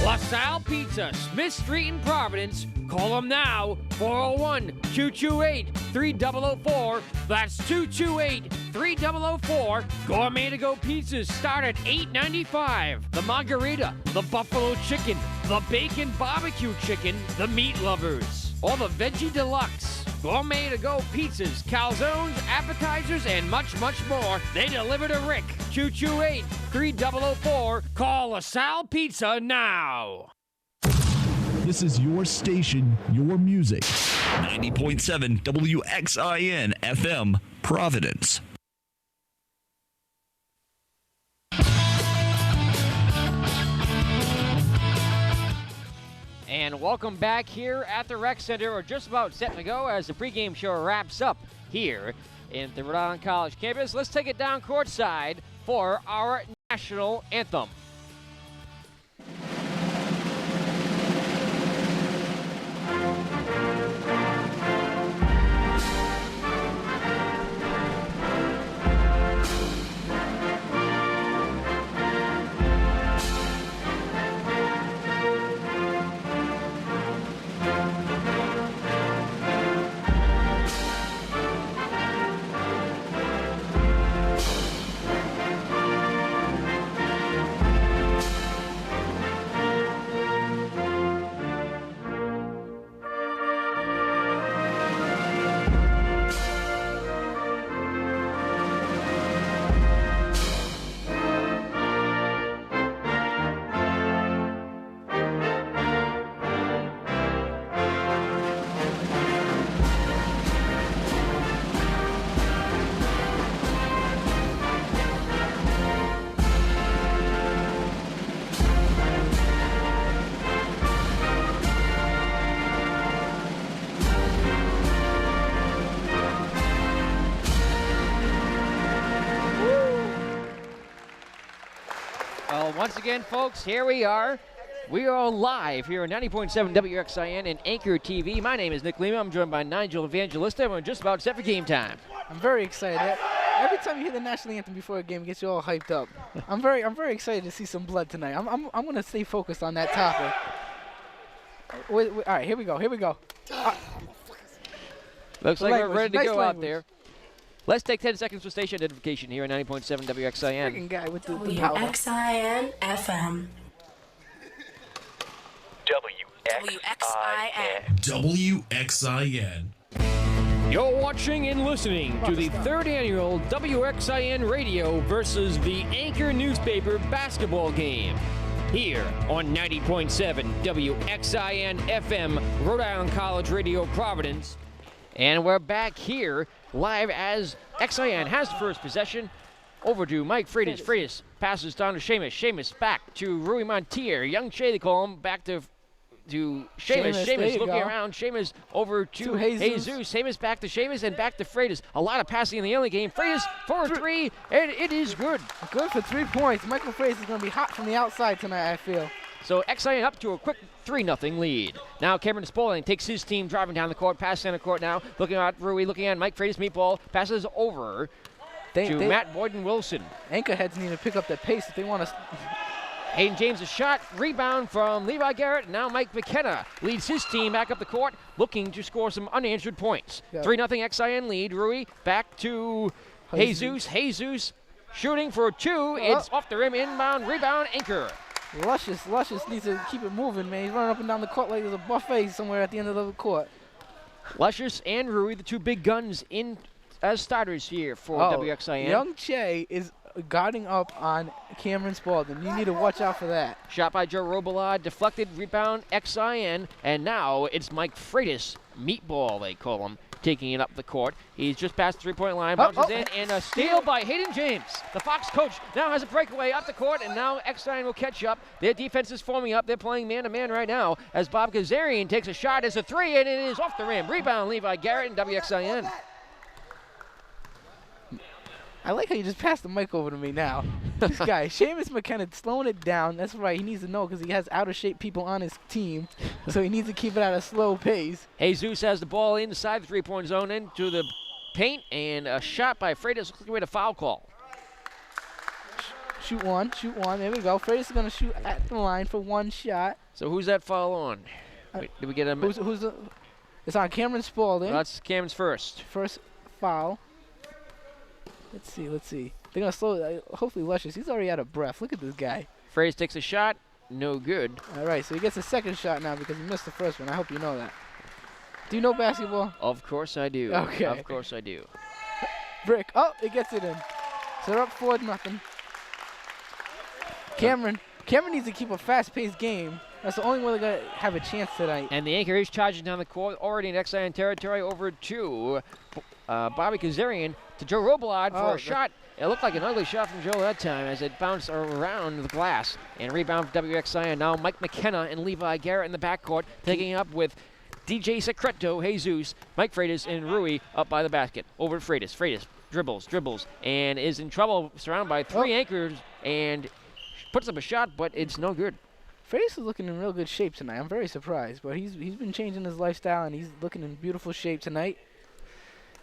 LaSalle Pizza, Smith Street in Providence. Call them now, 401-228-3004. That's 228-3004. Gourmet to go pizzas start at $8.95. The margarita, the buffalo chicken, the bacon barbecue chicken, the meat lovers, or the veggie deluxe. Gourmet to go pizzas, calzones, appetizers, and much, much more. They deliver to Rick. 228-3004. Call LaSalle Pizza now. This is your station, your music. 90.7 WXIN FM, Providence. And welcome back here at the Rec Center. We're just about set to go as the pregame show wraps up here in the Rhode Island College campus. Let's take it down courtside for our national anthem. Once again, folks, here we are. We are live here on 90.7 WXIN and Anchor TV. My name is Nick Lima. I'm joined by Nigel Evangelista. We're just about set for game time. I'm very excited. Every time you hear the national anthem before a game, it gets you all hyped up. I'm very excited to see some blood tonight. I'm going to stay focused on that topic. All right, here we go. Looks like we're ready to go out there. Let's take 10 seconds for station identification here on 90.7 WXIN. Freaking guy with the WXIN FM. WXIN. You're watching and listening to the third annual WXIN Radio versus the Anchor newspaper basketball game here on 90.7 WXIN FM, Rhode Island College Radio, Providence. And we're back here live as XIN has the first possession. Over to Mike Freitas. Freitas passes down to Seamus. Seamus back to Rui Montier. Young Shea, they call him, back to Seamus. Seamus looking around. Seamus over to Jesus. Seamus back to Seamus and back to Freitas. A lot of passing in the early game. Freitas for three, and it is good. Good for 3 points. Michael Freitas is going to be hot from the outside tonight, I feel. So XIN up to a quick 3-0 lead. Now Cameron Spaulding takes his team driving down the court, past center court now, looking at Rui, looking at Mike Freitas, meatball, passes over to Matt Boyden-Wilson. Anchor heads need to pick up that pace if they want to. Hayden James a shot, rebound from Levi Garrett. Now Mike McKenna leads his team back up the court, looking to score some unanswered points. 3-0 XIN lead. Rui back to Jesus. Jesus shooting for two. It's off the rim, inbound, rebound, Anchor. Luscious needs to keep it moving, man. He's running up and down the court like there's a buffet somewhere at the end of the court. Luscious and Rui, the two big guns in as starters here for WXIN. Young Che is guarding up on Cameron Spaulding. You need to watch out for that. Shot by Joe Robillard, deflected, rebound, XIN, and now it's Mike Freitas, meatball they call him, taking it up the court. He's just past the three-point line, bounces in, and a steal by Hayden James. The Fox coach now has a breakaway up the court, and now XIN will catch up. Their defense is forming up. They're playing man-to-man right now as Bob Kazarian takes a shot as a three, and it is off the rim. Rebound, Levi Garrett and WXIN. I like how you just passed the mic over to me now. This guy, Seamus McKenna, slowing it down. That's right. He needs to know because he has out-of-shape people on his team, so he needs to keep it at a slow pace. Jesus has the ball inside the three-point zone into the paint, and a shot by Freitas. Looks like we had a foul call. Shoot one. There we go. Freitas is going to shoot at the line for one shot. So who's that foul on? Wait, did we get a... Who's the... It's on Cameron Spaulding. That's Cam's first. First foul. Let's see. They're going to slow... hopefully Luscious. He's already out of breath. Look at this guy. Freitas takes a shot. No good. All right, so he gets a second shot now because he missed the first one. I hope you know that. Do you know basketball? Of course I do. Okay. Of course I do. Brick. Oh, it gets it in. So they're up 4-0. Cameron needs to keep a fast-paced game. That's the only way they're going to have a chance tonight. And the Anchor is charging down the court, already in XIN territory, over to Bobby Kazarian, to Joe Robillard for a shot. It looked like an ugly shot from Joe that time as it bounced around the glass. And rebound for WXIN. Now Mike McKenna and Levi Garrett in the backcourt, taking it up with DJ Secreto, Jesus, Mike Freitas, and Rui up by the basket. Over to Freitas. Freitas dribbles, and is in trouble, surrounded by three anchors, and puts up a shot, but it's no good. Freitas is looking in real good shape tonight. I'm very surprised, but he's been changing his lifestyle, and he's looking in beautiful shape tonight.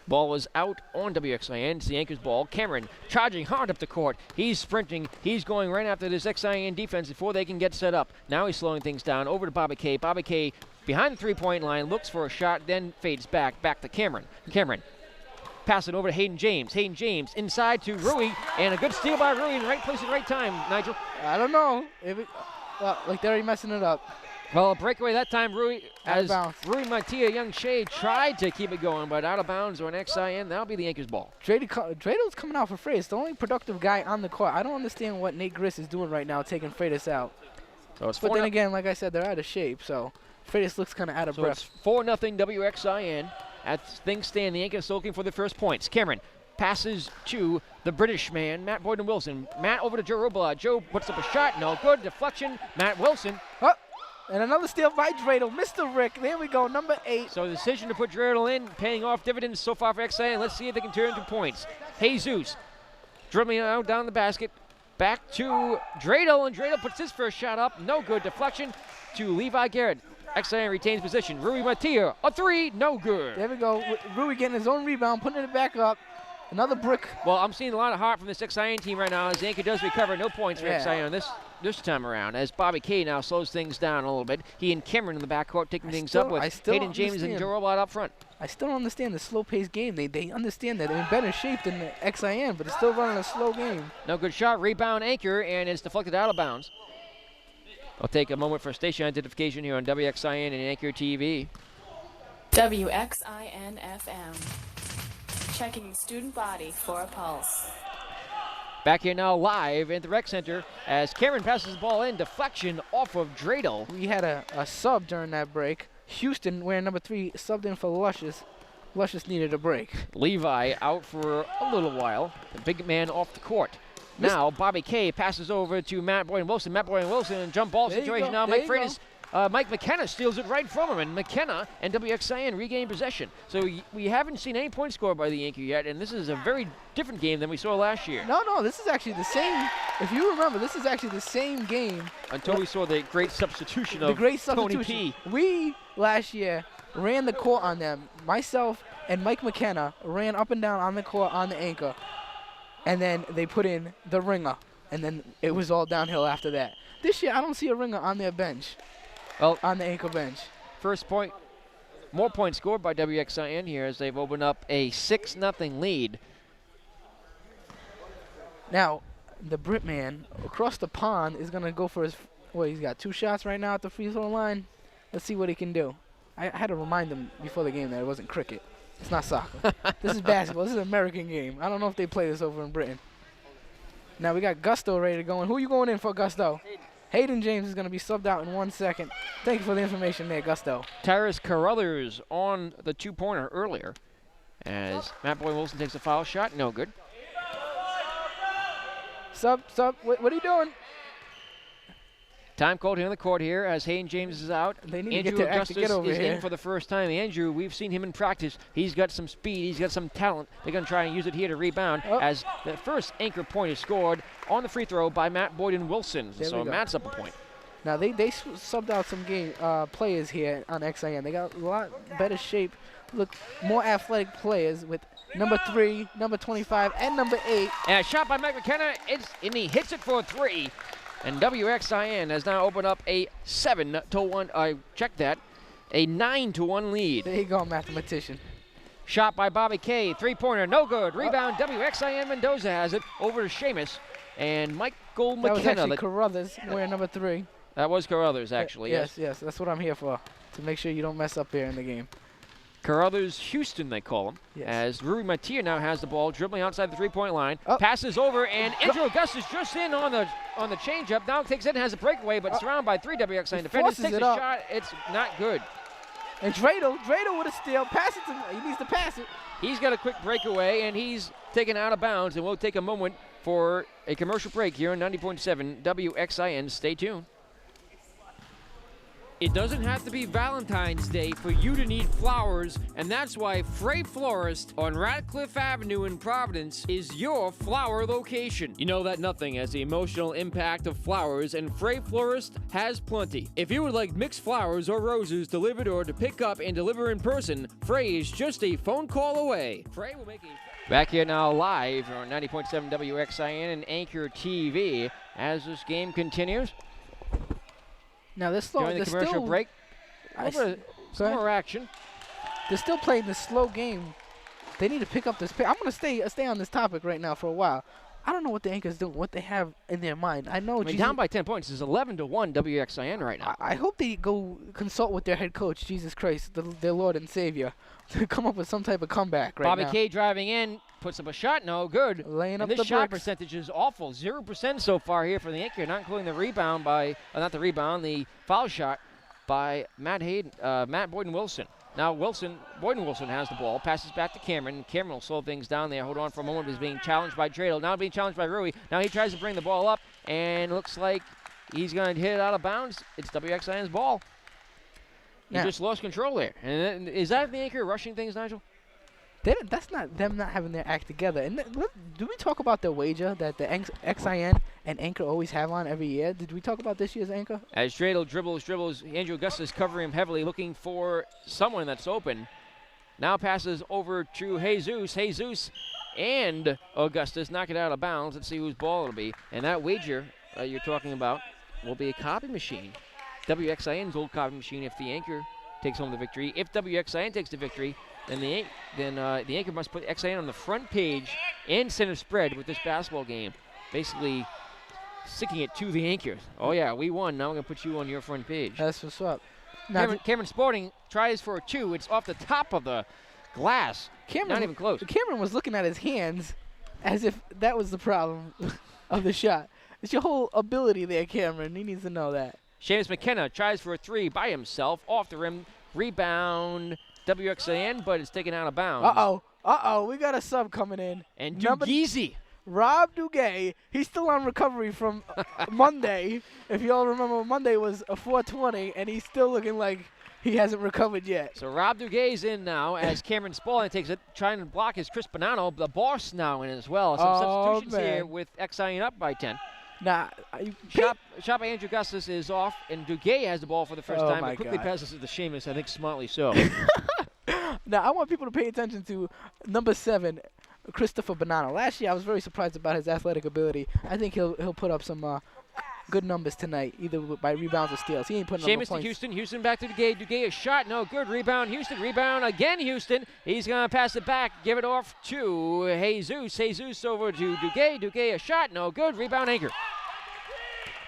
Ball was out on WXIN. It's the Anchor's ball. Cameron charging hard up the court. He's sprinting. He's going right after this XIN defense before they can get set up. Now he's slowing things down. Over to Bobby K. Bobby K behind the three-point line, looks for a shot, then fades back to Cameron. Cameron pass it over to Hayden James. Hayden James inside to Rui, and a good steal by Rui in the right place at the right time, Nigel. I don't know. Like they're already messing it up. Well, a breakaway that time, Rui, Out of bounds. Rui Matia Young Shea tried to keep it going, but out of bounds on XIN. That'll be the Anchor's ball. Drado's coming out for Freitas, the only productive guy on the court. I don't understand what Nate Griss is doing right now, taking Freitas out. So it's But then again, like I said, they're out of shape, so Freitas looks kind of out of breath. It's 4-0 WXIN. As things stand, the Anchors looking for the first points. Cameron passes to the British man, Matt Boyden-Wilson. Matt over to Joe Robillard. Joe puts up a shot. No good. Deflection. Matt Wilson. Oh, and another steal by Drado. Mr. Rick. There we go. Number 8. So the decision to put Dreidel in, paying off dividends so far for XIN. Let's see if they can turn into points. Jesus dribbling out down the basket. Back to Dreidel, and Dreidel puts his first shot up. No good. Deflection to Levi Garrett. XIN retains position. Rui Matia, a three, no good. There we go. Rui getting his own rebound, putting it back up. Another brick. Well, I'm seeing a lot of heart from this XIN team right now as Anchor does recover. No points for XIN this time around as Bobby K now slows things down a little bit. He and Cameron in the backcourt taking things up with Hayden James and Joe Robillard up front. I still don't understand the slow-paced game. They understand that they're in better shape than the XIN, but it's still running a slow game. No good shot. Rebound Anchor, and it's deflected out of bounds. I'll take a moment for station identification here on WXIN and Anchor TV. WXIN FM. Checking the student body for a pulse. Back here now live at the rec center as Cameron passes the ball in. Deflection off of Dreidel. We had a sub during that break. Houston, wearing number 3, subbed in for Luscious. Luscious needed a break. Levi out for a little while. The big man off the court. Now Bobby K passes over to Matt Boyden-Wilson. Matt Boyden-Wilson, jump ball situation now. Mike Freitas, Mike McKenna steals it right from him, and McKenna and WXIN regain possession. So we haven't seen any points scored by the Yankee yet, and this is a very different game than we saw last year. No, this is actually the same. If you remember, this is actually the same game. Until we saw the great substitution of Tony P. We, last year, ran the court on them. Myself and Mike McKenna ran up and down on the court on the Anchor. And then they put in the ringer, and then it was all downhill after that. This year, I don't see a ringer on their bench, on the Anchor bench. First point, more points scored by WXIN here as they've opened up a 6-0 lead. Now, the Brit man across the pond is going to go for his, he's got 2 shots right now at the free throw line. Let's see what he can do. I had to remind him before the game that it wasn't cricket. It's not soccer. This is basketball. This is an American game. I don't know if they play this over in Britain. Now we got Gusto ready to go in. Who are you going in for, Gusto? Hayden James is going to be subbed out in 1 second. Thank you for the information there, Gusto. Tyrus Carruthers on the 2-pointer earlier as Matt Boyden-Wilson takes a foul shot. No good. Sub. What are you doing? Time called here on the court here as Hayden James is out. They need Andrew to get Augustus over is here. in for the first time. Andrew, we've seen him in practice. He's got some speed. He's got some talent. They're going to try and use it here to rebound as the first Anchor point is scored on the free throw by Matt Boyden-Wilson. So Matt's up a point. Now they subbed out some game players here on XIN. They got a lot better shape look more athletic players with number 3, number 25, and number 8. And a shot by Mike McKenna, and he hits it for 3. And WXIN has now opened up a 7-1, I checked that, a 9-1 lead. There you go, mathematician. Shot by Bobby K, three-pointer, no good. Rebound, WXIN Mendoza has it over to Seamus. And Michael That was McKenna. actually Carruthers wearing number 3. That was Carruthers, actually, yes. Yes, that's what I'm here for, to make sure you don't mess up here in the game. Carruthers Houston, they call him. Yes. As Rui Matia now has the ball, dribbling outside the three-point line. Oh. Passes over, and Andrew Augustus just in on the changeup. Now takes it and has a breakaway, but surrounded by 3 WXIN defenders. forces Takes it a up. shot. It's not good. And Dreidel with a steal. Pass it to him. He needs to pass it. He's got a quick breakaway, and he's taken out of bounds, and we'll take a moment for a commercial break here on 90.7 WXIN. Stay tuned. It doesn't have to be Valentine's Day for you to need flowers, and that's why Frey Florist on Radcliffe Avenue in Providence is your flower location. You know that nothing has the emotional impact of flowers, and Frey Florist has plenty. If you would like mixed flowers or roses delivered or to pick up and deliver in person, Frey is just a phone call away. Frey will make a... Back here now live on 90.7 WXIN and Anchor TV as this game continues. Now they're slow. During the commercial break, some more action. They're still playing this slow game. They need to pick up this pace. I'm gonna stay on this topic right now for a while. I don't know what the Anchor's doing, what they have in their mind. I know down by 10 points. It's 11-1 WXIN right now. I hope they go consult with their head coach, Jesus Christ, their Lord and Savior, to come up with some type of comeback right Bobby now. K driving in, puts up a shot, no good. Laying up and the this shot bricks. percentage is awful, 0% so far here for the Anchor, not including the rebound by, the foul shot by Matt Boyden-Wilson. Now Boyden-Wilson has the ball, passes back to Cameron. Cameron will slow things down there. Hold on for a moment. He's being challenged by Dreidel. Now being challenged by Rui. Now he tries to bring the ball up, and looks like he's going to hit it out of bounds. It's WXIN's ball. He just lost control there. And is that the Anchor rushing things, Nigel? That's not them not having their act together. And do we talk about the wager that the XIN and Anchor always have on every year? Did we talk about this year's Anchor? As Dreidel dribbles, Andrew Augustus covering him heavily, looking for someone that's open. Now passes over to Jesus. Jesus and Augustus knock it out of bounds. Let's see whose ball it'll be. And that wager you're talking about will be a copy machine. WXIN's old copy machine if the Anchor takes home the victory. If WXIN takes the victory, then the Anchor must put XIN on the front page and center spread with this basketball game. Basically sticking it to the Anchor. Oh yeah, we won. Now we're going to put you on your front page. That's what's up. Cameron Sporting tries for a 2. It's off the top of the glass. Not even close. Cameron was looking at his hands as if that was the problem of the shot. It's your whole ability there, Cameron. He needs to know that. Seamus McKenna tries for a 3 by himself. Off the rim. Rebound. WXIN, but it's taken out of bounds. Uh-oh. We got a sub coming in. And Dugeezy. Rob Duguay. He's still on recovery from Monday. If you all remember, Monday was a 420, and he's still looking like he hasn't recovered yet. So Rob Duguay's in now as Cameron Spaulding takes it, trying to block his Chris Bonanno. The boss now in as well. Some substitutions here with XIN up by 10. Shot by Andrew Augustus is off, and Duguay has the ball for the first time, but quickly passes it to Seamus, I think smartly so. Now, I want people to pay attention to number 7, Christopher Bonanno. Last year, I was very surprised about his athletic ability. I think he'll put up some good numbers tonight, either by rebounds or steals. He ain't putting up no points. Seamus to Houston. Houston back to Duguay. Duguay a shot, no good. Rebound, Houston. Rebound again, Houston. He's going to pass it back, give it off to Jesus. Jesus over to Duguay. Duguay a shot, no good. Rebound, Anchor.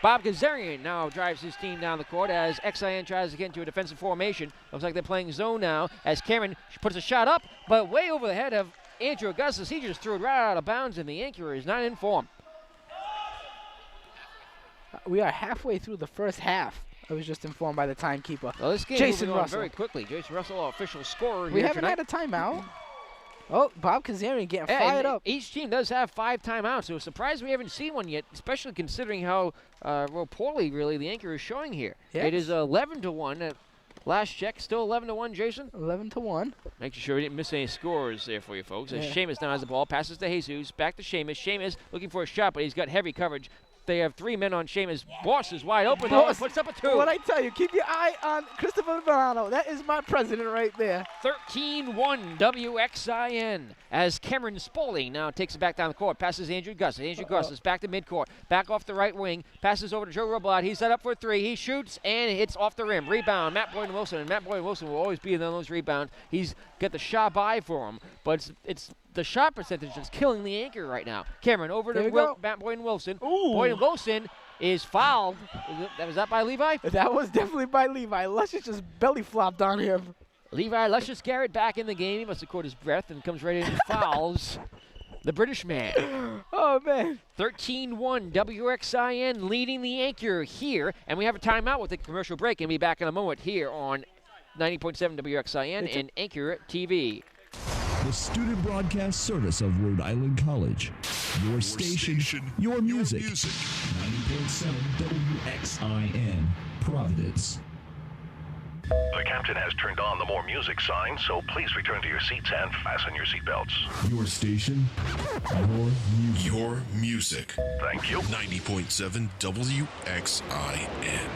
Bob Kazarian now drives his team down the court as XIN tries to get into a defensive formation. Looks like they're playing zone now as Cameron puts a shot up, but way over the head of Andrew Augustus. He just threw it right out of bounds, and the Anchor is not in form. We are halfway through the first half. I was just informed by the timekeeper. Well, this game Jason moving on Russell. very quickly. Jason Russell, our official scorer here We haven't tonight. had a timeout. Oh, Bob Kazarian getting fired up. Each team does have 5 timeouts, so surprised we haven't seen one yet, especially considering how poorly, really, the Anchor is showing here. Yes. It is 11-1 at last check. Still 11-1, Jason? 11-1. Making sure we didn't miss any scores there for you folks. As Yeah. Seamus now has the ball, passes to Jesus, back to Seamus. Seamus looking for a shot, but he's got heavy coverage. They have 3 men on Sheamus. Boss is wide open, Boss, though, puts up a 2. What I tell you, keep your eye on Christopher Verano. That is my president right there. 13-1 WXIN as Cameron Spaulding now takes it back down the court. Passes Andrew Gustis. Andrew Gustis back to midcourt. Back off the right wing. Passes over to Joe Robillard. He's set up for 3. He shoots and hits off the rim. Rebound, Matt Boyd Wilson. And Matt Boyd Wilson will always be in those rebounds. He's got the shot by for him, but it's the shot percentage that's killing the Anchor right now. Cameron over to Matt Boyd Wilson. Ooh. Boyd Wilson is fouled. Was that by Levi? That was definitely by Levi. Luscious just belly flopped on him. Levi Luscious Garrett back in the game. He must have caught his breath and comes right in and fouls the British man. Oh, man. 13-1 WXIN leading the Anchor here. And we have a timeout with a commercial break and be back in a moment here on 90.7 WXIN and Anchor TV. The student broadcast service of Rhode Island College. Your station, your music. 90.7 WXIN, Providence. The captain has turned on the more music sign, so please return to your seats and fasten your seatbelts. Your station, your music. Your music. Thank you. 90.7 WXIN.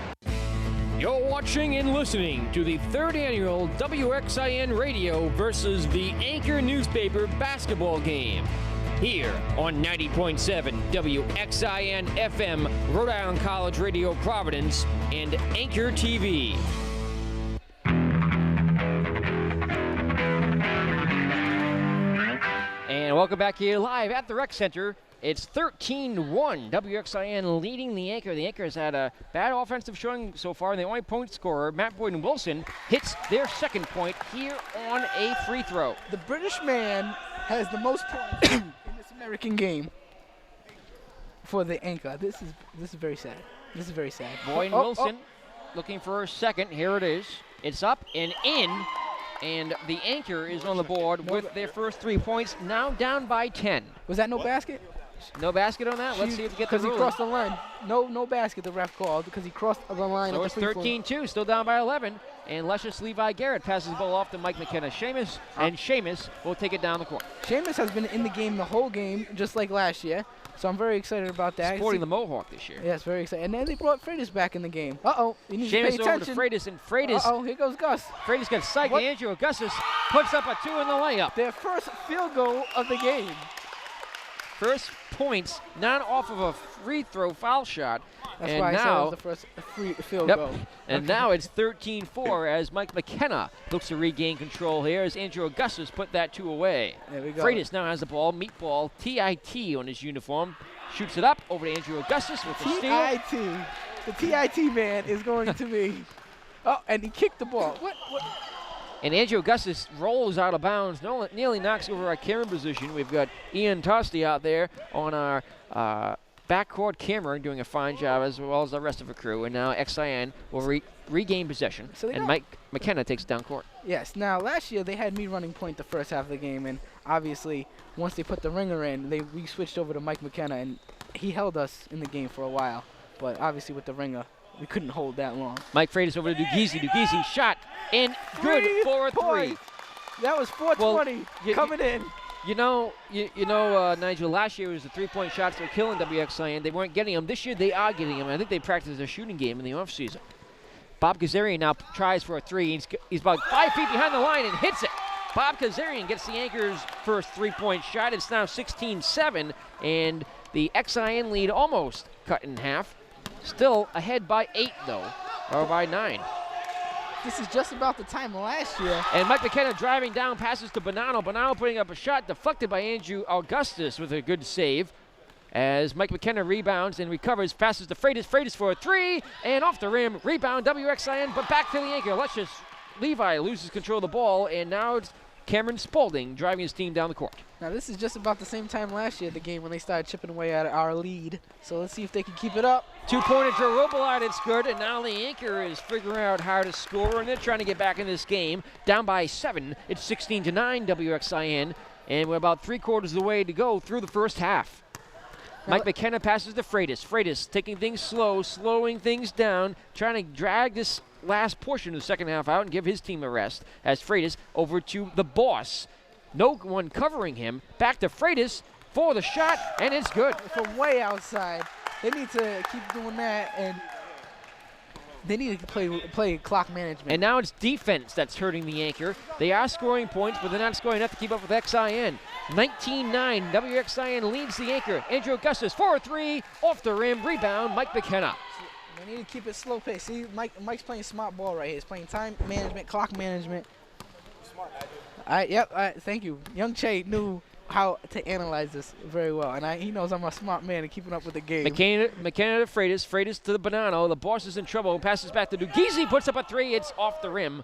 You're watching and listening to the 3rd annual WXIN Radio versus the Anchor newspaper basketball game. Here on 90.7 WXIN FM, Rhode Island College Radio Providence, and Anchor TV. And welcome back here live at the Rec Center. It's 13-1. WXIN leading the Anchor. The Anchor has had a bad offensive showing so far, and the only point scorer, Matt Boyd Wilson, hits their second point here on a free throw. The British man has the most points in this American game for the Anchor. This is very sad. This is very sad. Boyd Wilson looking for a second. Here it is. It's up and in. And the Anchor is on the board with their first 3 points, now down by 10. Was that no basket? No basket on that? Let's see if we get the Because he ruling. crossed the line. No basket, the ref called, because he crossed the line. So at it's the free throw. 13-2, still down by 11. And Luscious Levi Garrett passes the ball off to Mike McKenna. Sheamus, and Sheamus will take it down the court. Sheamus has been in the game the whole game, just like last year. So I'm very excited about that. Sporting the Mohawk this year. Yes, very excited. And then they brought Freitas back in the game. Uh-oh, you need Sheamus to pay over attention. to Freitas, and Freitas Here goes Gus. Freitas got psyched. What? Andrew Augustus puts up a 2 in the layup. Their first field goal of the game. First points, not off of a free throw foul shot. That's and why I said it now, was the first field yep. goal. And now it's 13-4 as Mike McKenna looks to regain control here as Andrew Augustus put that 2 away. There we go. Freitas now has the ball, meatball, TIT on his uniform. Shoots it up over to Andrew Augustus with the steal. TIT. The TIT man is going to be. Oh, and he kicked the ball. What? And Andrew Augustus rolls out of bounds, nearly knocks over our camera position. We've got Ian Tosti out there on our backcourt camera doing a fine job, as well as the rest of the crew. And now XIN will regain possession, and Mike McKenna takes it down court. Yes. Now, last year they had me running point the first half of the game, and obviously once they put the ringer in, we switched over to Mike McKenna, and he held us in the game for a while. But obviously with the ringer, we couldn't hold that long. Mike Freitas over to Dugizi. Dugizi shot, and good for a 3. That was 420 coming in. You know, Nigel, last year was the 3-point shots that were killing WXIN. They weren't getting them. This year they are getting them. I think they practiced a shooting game in the offseason. Bob Kazarian now tries for a 3. He's about 5 feet behind the line and hits it. Bob Kazarian gets the Anchor's first 3-point shot. It's now 16-7, and the XIN lead almost cut in half. Still ahead by 8, though, or by 9. This is just about the time last year. And Mike McKenna driving down, passes to Bonanno. Bonanno putting up a shot deflected by Andrew Augustus with a good save. As Mike McKenna rebounds and recovers, passes to Freitas. Freitas for a 3, and off the rim. Rebound, WXIN, but back to the Anchor. Luscious Levi loses control of the ball, and now it's Cameron Spaulding driving his team down the court. Now, this is just about the same time last year, the game, when they started chipping away at our lead. So let's see if they can keep it up. 2-pointer to Robillard, it's good, and now the Anchor is figuring out how to score, and they're trying to get back in this game. Down by 7, it's 16-9 WXIN, and we're about 3/4 of the way to go through the first half. Mike McKenna passes to Freitas. Freitas taking things slow, slowing things down, trying to drag this last portion of the second half out and give his team a rest. As Freitas over to the boss. No one covering him. Back to Freitas for the shot, and it's good. From way outside. They need to keep doing that, and they need to play clock management. And now it's defense that's hurting the Anchor. They are scoring points, but they're not scoring enough to keep up with XIN. 19-9, WXIN leads the Anchor. Andrew Augustus, 4-3, off the rim, rebound, Mike McKenna. They need to keep it slow pace. See, Mike's playing smart ball right here. He's playing time management, clock management. Smart. Thank you. Young Che knew how to analyze this very well, and he knows I'm a smart man and keeping up with the game. McKenna to Freitas to the Bonanno. The boss is in trouble. Passes back to Dugizi, puts up a three. It's off the rim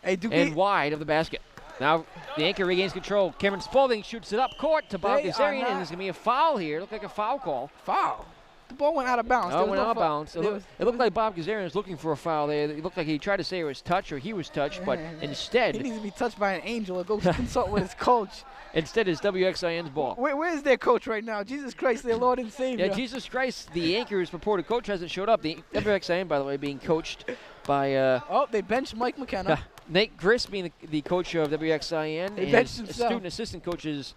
and wide of the basket. Now the Anchor regains control. Cameron Spaulding shoots it up court to Bob Gazarian, and there's going to be a foul here. Looked like a foul call. Foul? The ball went out of bounds. Oh, it went out of bounds. It looked like Bob Gazarian was looking for a foul there. It looked like he tried to say it was touch or he was touched, but instead... He needs to be touched by an angel or go consult with his coach. Instead, it's WXIN's ball. Where is their coach right now? Jesus Christ, their Lord and Savior. Yeah, Jesus Christ, the Anchor's purported coach hasn't showed up. The WXIN, by the way, being coached by... they benched Mike McKenna. Nate Griss being the coach of WXIN. They benched himself. Student assistant coaches.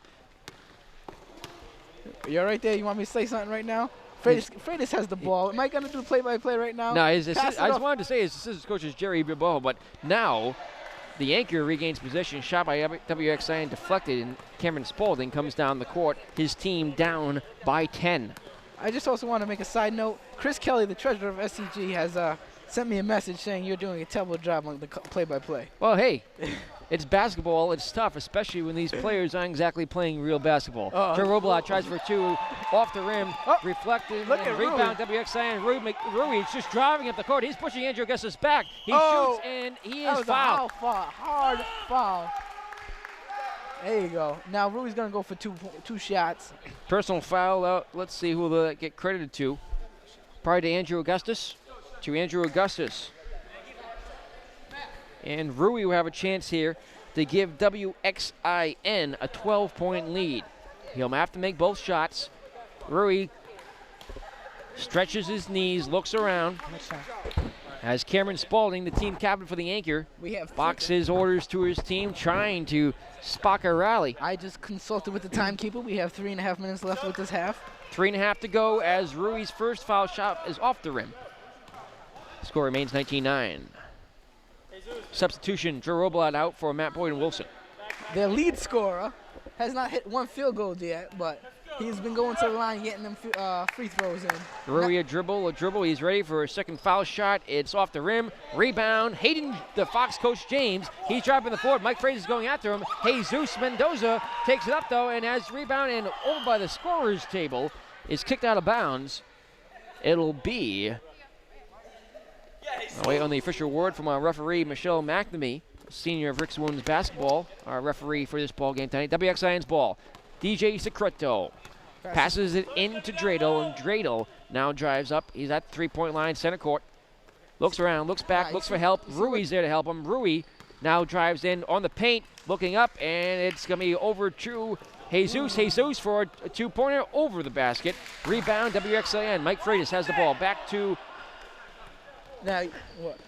You're right there. You want me to say something right now? Freitas has the ball. Am I going to do play-by-play right now? No, I just wanted to say his assistant coach is Jerry Bilbao, but now the Anchor regains possession. Shot by WXIN deflected, and Cameron Spaulding comes down the court. His team down by 10. I just also want to make a side note. Chris Kelly, the treasurer of SCG, has sent me a message saying you're doing a terrible job on the play-by-play. Well, hey. It's basketball. It's tough, especially when these players aren't exactly playing real basketball. Joe Roblat tries for two, off the rim, reflected, and rebound WXIN. Rui is just driving up the court. He's pushing Andrew Augustus back. He shoots, and he is fouled. Hard foul. There you go. Now Rui's going to go for two shots. Personal foul. Let's see who will get credited to. Probably to Andrew Augustus. And Rui will have a chance here to give WXIN a 12-point lead. He'll have to make both shots. Rui stretches his knees, looks around. As Cameron Spaulding, the team captain for the Anchor, boxes orders to his team, trying to spark a rally. I just consulted with the timekeeper. We have 3.5 minutes left with this half. 3.5 to go as Rui's first foul shot is off the rim. Score remains 19-9. Substitution, Joe Roblat out for Matt Boyd and Wilson. Their lead scorer has not hit one field goal yet, but he's been going to the line getting them free throws in. Rui a dribble. He's ready for a second foul shot. It's off the rim. Rebound. Hayden, the Fox coach James. He's driving the forward. Mike Freitas is going after him. Jesus Mendoza takes it up, though, and has rebound and over by the scorer's table is kicked out of bounds. It'll be... I'll wait on the official word from our referee, Michelle McNamee, senior of Rick's Women's Basketball, our referee for this ball game tonight. WXIN's ball. DJ Secreto passes it into Dreidel, and Dreidel now drives up. He's at the three-point line, center court. Looks around, looks back, looks for help. Rui's there to help him. Rui now drives in on the paint, looking up, and it's going to be over to Jesus. Jesus for a two-pointer over the basket. Rebound, WXIN. Mike Freitas has the ball. Back to... Now, what?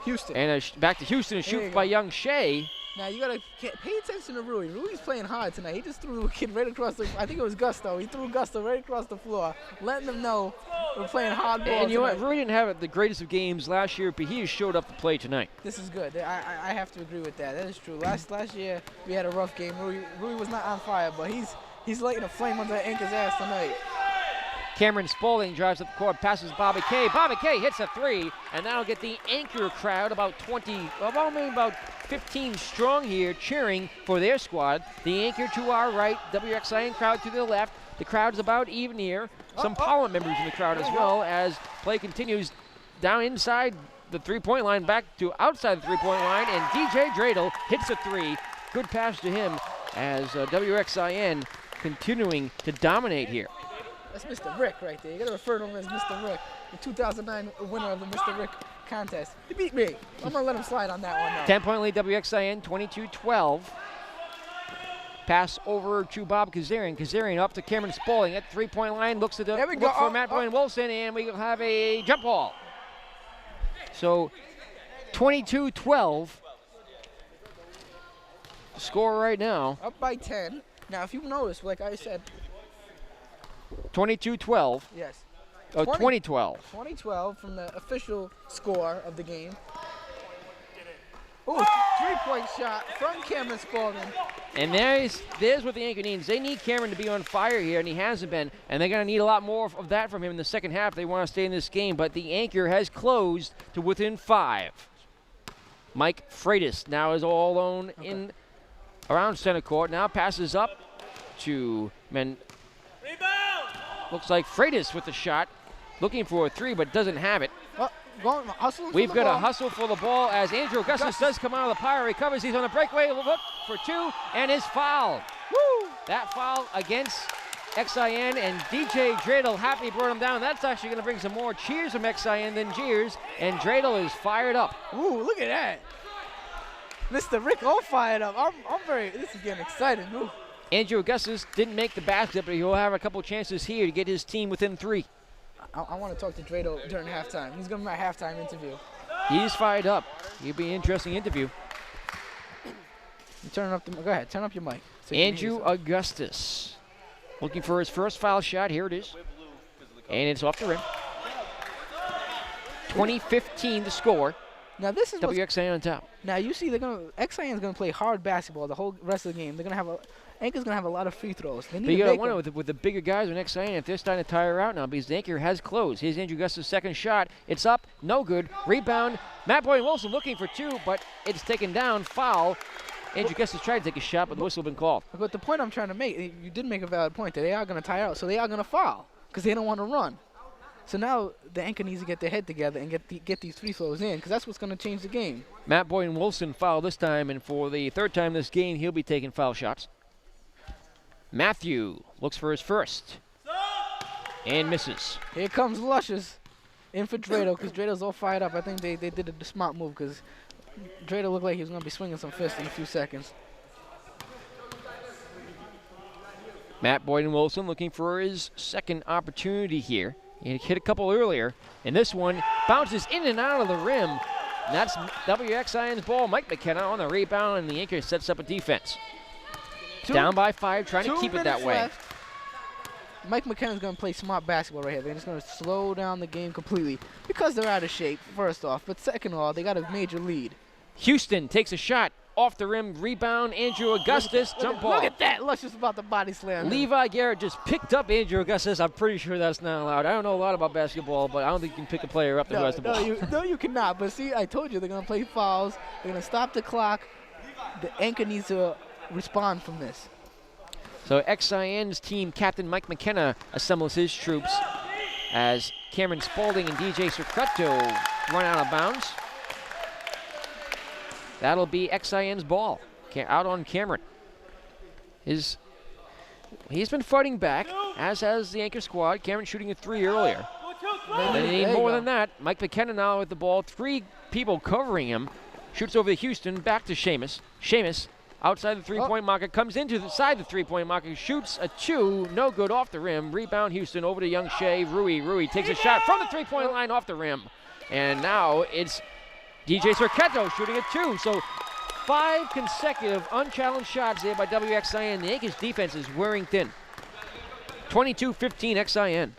Houston. And back to Houston, a shoot by young Shea. Now, you got to pay attention to Rui. Rui's playing hard tonight. He just threw a kid right across the, I think it was Gusto. He threw Gusto right across the floor, letting them know we're playing hard ball. And you know what? Rui didn't have the greatest of games last year, but he has showed up to play tonight. This is good. I have to agree with that. That is true. Last year, we had a rough game. Rui was not on fire, but he's lighting a flame under Anchor's ass tonight. Cameron Spaulding drives up the court, passes Bobby Kay. Bobby Kay hits a three, and that'll get the Anchor crowd about 15 strong here, cheering for their squad. The Anchor to our right, WXIN crowd to the left. The crowd's about even here. Some power members in the crowd as well as play continues down inside the three-point line, back to outside the three-point line, and DJ Dreidel hits a three. Good pass to him as WXIN continuing to dominate here. That's Mr. Rick right there. You gotta refer to him as Mr. Rick, the 2009 winner of the Mr. Rick contest. He beat me. I'm gonna let him slide on that one now. 10-point lead WXIN, 22-12. Pass over to Bob Kazarian. Kazarian up to Cameron Spaulding at the three-point line. Looks for Matt Boyd and Wilson, and we have a jump ball. So 22-12. Score right now. Up by 10. Now, if you notice, like I said, 22-12. Yes. Oh, 2012. 2012 from the official score of the game. Ooh, three-point shot from Cameron Spaulding. And there's what the Anchor needs. They need Cameron to be on fire here, and he hasn't been. And they're going to need a lot more of that from him in the second half if they want to stay in this game. But the Anchor has closed to within 5. Mike Freitas now is all alone in around center court. Now passes up to Rebound! Looks like Freitas with the shot. Looking for a 3, but doesn't have it. We've got a hustle for the ball as Andrew Augustus does come out of the pile, recovers. He's on a breakaway, look for 2, and is fouled. Woo! That foul against XIN, and DJ Dreidel happy brought him down. That's actually going to bring some more cheers from XIN than jeers, and Dreidel is fired up. Ooh, look at that. Mr. Rick all fired up. This is getting exciting. Ooh. Andrew Augustus didn't make the basket, but he'll have a couple chances here to get his team within 3. I want to talk to Dreidel during halftime. He's going to be my halftime interview. He's fired up. It'll be an interesting interview. Go ahead, turn up your mic. So Andrew Augustus looking for his first foul shot. Here it is. And it's off the rim. 20-15 to score. Now this is WXIN on top. Now you see XIN is going to play hard basketball the whole rest of the game. They're going to have Anchor's going to have a lot of free throws. They need but you got to wonder with the bigger guys on XIN if they're starting to tire out now because Anchor has closed. Here's Andrew Augustus' second shot. It's up, no good. Rebound. Matt Boyd Wilson looking for 2, but it's taken down. Foul. Andrew Augustus tried to take a shot, but the whistle has been called. But the point I'm trying to make, you did make a valid point that they are going to tire out, so they are going to foul because they don't want to run. So now the Anchor needs to get their head together and get these free throws in because that's what's going to change the game. Matt Boyd Wilson fouled this time, and for the third time this game, he'll be taking foul shots. Matthew looks for his first and misses. Here comes Luscious in for Dreidel because Dreidel's all fired up. I think they did the smart move because Dreidel looked like he was going to be swinging some fists in a few seconds. Matt Boyd Wilson looking for his second opportunity here. He hit a couple earlier, and this one bounces in and out of the rim. And that's WXIN's ball. Mike McKenna on the rebound, and the Anchor sets up a defense. Down by 5, trying to keep it that way. Left. Mike McKenna's going to play smart basketball right here. They're just going to slow down the game completely because they're out of shape, first off. But second of all, they got a major lead. Houston takes a shot. Off the rim, rebound, Andrew Augustus, jump ball. Look at that, Luscious about the body slam. Levi Garrett just picked up Andrew Augustus. I'm pretty sure that's not allowed. I don't know a lot about basketball, but I don't think you can pick a player up who has the ball. No, you cannot. But see, I told you they're going to play fouls. They're going to stop the clock. The Anchor needs to respond from this. So XIN's team captain Mike McKenna assembles his troops as Cameron Spaulding and DJ Secreto run out of bounds. That'll be XIN's ball out on Cameron. He's been fighting back, as has the Anchor squad. Cameron shooting a 3 earlier. They need more than that. Mike McKenna now with the ball. 3 people covering him. Shoots over to Houston, back to Seamus. Seamus outside the three-point marker, comes into the side of the three-point marker, shoots a 2, no good off the rim. Rebound Houston over to Young Shea. Rui takes a shot from the three-point line off the rim. And now it's DJ Cerqueto shooting a 2. So 5 consecutive unchallenged shots there by WXIN. The Anchor's defense is wearing thin. 22-15 XIN.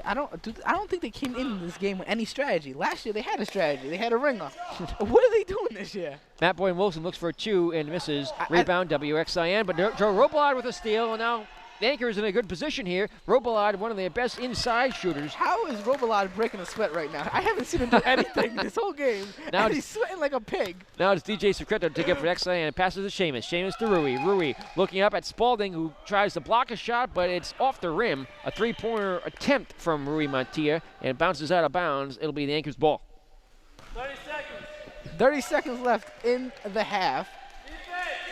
I don't think they came in this game with any strategy. Last year they had a strategy. They had a ringer. What are they doing this year? Matt Boyd Wilson looks for a 2 and misses. Rebound WXIN, but Joe Robillard with a steal, and now the Anchor is in a good position here. Robillard, one of their best inside shooters. How is Robillard breaking a sweat right now? I haven't seen him do anything this whole game. Now he's sweating like a pig. Now it's DJ Secreto to take it for XIN. Passes to Seamus. Seamus to Rui. Rui looking up at Spaulding, who tries to block a shot, but it's off the rim. A 3-pointer attempt from Rui Montilla, and it bounces out of bounds. It'll be the Anchor's ball. 30 seconds left in the half.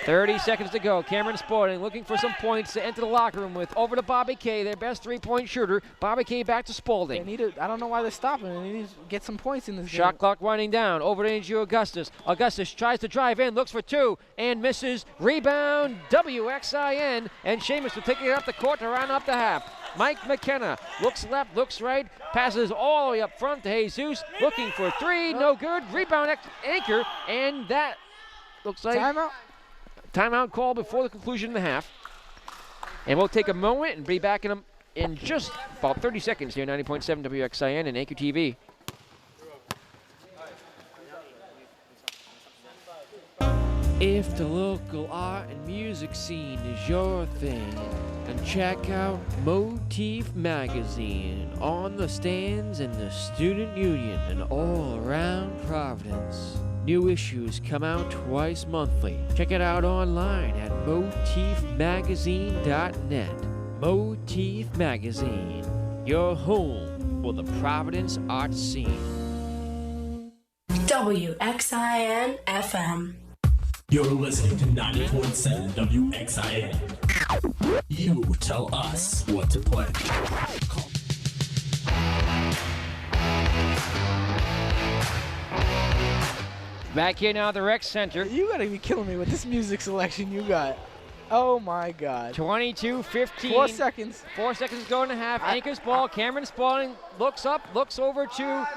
30 seconds to go. Cameron Spaulding looking for some points to enter the locker room with. Over to Bobby K, their best 3-point shooter. Bobby K back to Spaulding. I don't know why they're stopping. They need to get some points in this game. Shot clock winding down. Over to Andrew Augustus. Augustus tries to drive in, looks for 2, and misses. Rebound, WXIN, and Seamus will take it up the court to round up the half. Mike McKenna looks left, looks right, passes all the way up front to Jesus, looking for 3, no good. Rebound Anchor, and that looks like Timeout call before the conclusion of the half. And we'll take a moment and be back in in just about 30 seconds here, 90.7 WXIN and Anchor TV. If the local art and music scene is your thing, and check out Motif Magazine on the stands in the Student Union and all around Providence. New issues come out twice monthly. Check it out online at motifmagazine.net. Motif Magazine, your home for the Providence art scene. WXIN FM. You're listening to 90.7 WXIN. You tell us what to play. Back here now at the Rec Center. You gotta be killing me with this music selection you got. Oh my God. 22-15. 4 seconds. 4 seconds going to half. Anchor's ball. Cameron Spalding looks up, looks over to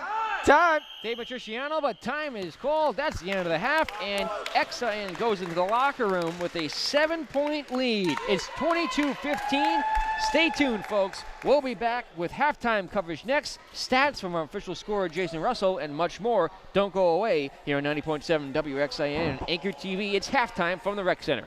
Time. Dave Matriciano, but time is called. That's the end of the half, and XIN goes into the locker room with a 7-point lead. It's 22-15. Stay tuned, folks. We'll be back with halftime coverage next, stats from our official scorer, Jason Russell, and much more. Don't go away here on 90.7 WXIN and Anchor TV. It's halftime from the Rec Center.